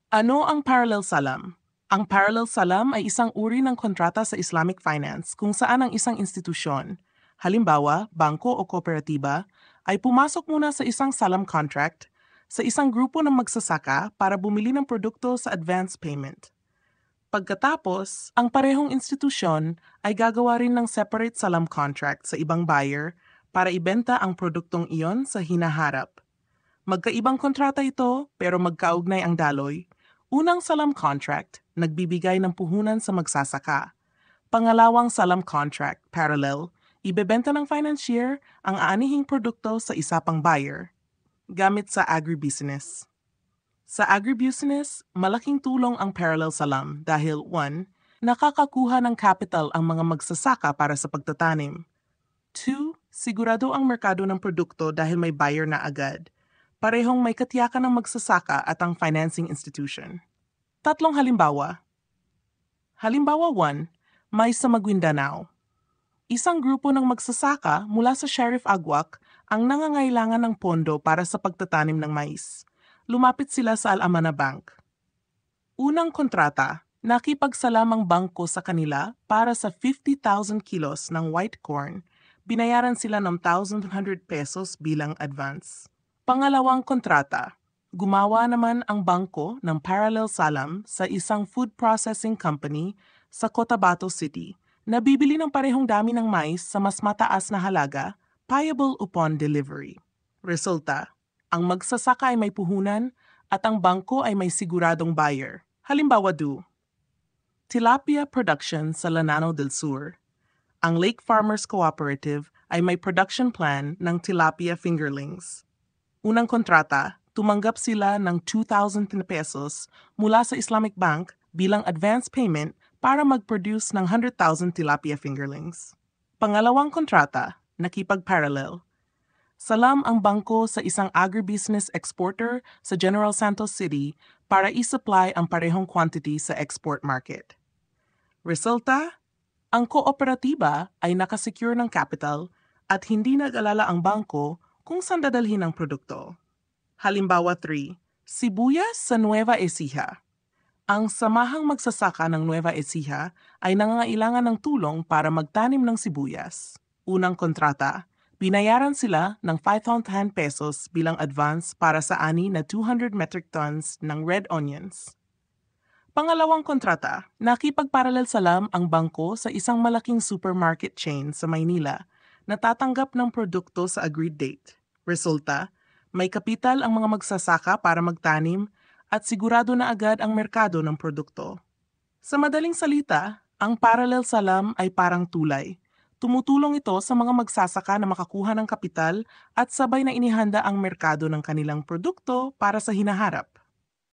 Ano ang parallel salam? Ang parallel salam ay isang uri ng kontrata sa Islamic finance kung saan ang isang institusyon, halimbawa, bangko o kooperatiba, ay pumasok muna sa isang salam contract sa isang grupo ng magsasaka para bumili ng produkto sa advance payment. Pagkatapos, ang parehong institusyon ay gagawa rin ng separate salam contract sa ibang buyer para ibenta ang produktong iyon sa hinaharap. Magkaibang kontrata ito pero magkaugnay ang daloy. Unang salam contract, nagbibigay ng puhunan sa magsasaka. Pangalawang salam contract, parallel, ibebenta ng financier ang aanihing produkto sa isa pang buyer. Gamit sa agribusiness. Sa agribusiness, malaking tulong ang parallel salam dahil 1. Nakakakuha ng capital ang mga magsasaka para sa pagtatanim. 2. Sigurado ang merkado ng produkto dahil may buyer na agad. Parehong may katiyakan ng magsasaka at ang financing institution. Tatlong halimbawa. Halimbawa 1, Mais sa Maguindanao. Isang grupo ng magsasaka mula sa Sheriff Aguac ang nangangailangan ng pondo para sa pagtatanim ng mais. Lumapit sila sa Al-Amana Bank. Unang kontrata, nakipagsalamang bangko sa kanila para sa 50,000 kilos ng white corn. Binayaran sila ng 1,100 pesos bilang advance. Pangalawang kontrata, gumawa naman ang bangko ng parallel salam sa isang food processing company sa Cotabato City na bibili ng parehong dami ng mais sa mas mataas na halaga, payable upon delivery. Resulta, ang magsasaka ay may puhunan at ang bangko ay may siguradong buyer. Halimbawa Tilapia Production sa Lanao del Sur. Ang Lake Farmers Cooperative ay may production plan ng tilapia fingerlings. Unang kontrata, tumanggap sila ng 2,000 pesos mula sa Islamic Bank bilang advance payment para mag-produce ng 100,000 tilapia fingerlings. Pangalawang kontrata, nakipag-parallel. Salam ang bangko sa isang agribusiness exporter sa General Santos City para i-supply ang parehong quantity sa export market. Resulta, ang kooperatiba ay nakasecure ng capital at hindi nag-alala ang bangko kung saan dadalhin ang produkto. Halimbawa 3, sibuyas sa Nueva Ecija. Ang samahang magsasaka ng Nueva Ecija ay nangangailangan ng tulong para magtanim ng sibuyas. Unang kontrata, binayaran sila ng 500 pesos bilang advance para sa ani na 200 metric tons ng red onions. Pangalawang kontrata, nakipagparalel salam ang bangko sa isang malaking supermarket chain sa Maynila na tatanggap ng produkto sa agreed date. Resulta, may kapital ang mga magsasaka para magtanim at sigurado na agad ang merkado ng produkto. Sa madaling salita, ang parallel salam ay parang tulay. Tumutulong ito sa mga magsasaka na makakuha ng kapital at sabay na inihanda ang merkado ng kanilang produkto para sa hinaharap.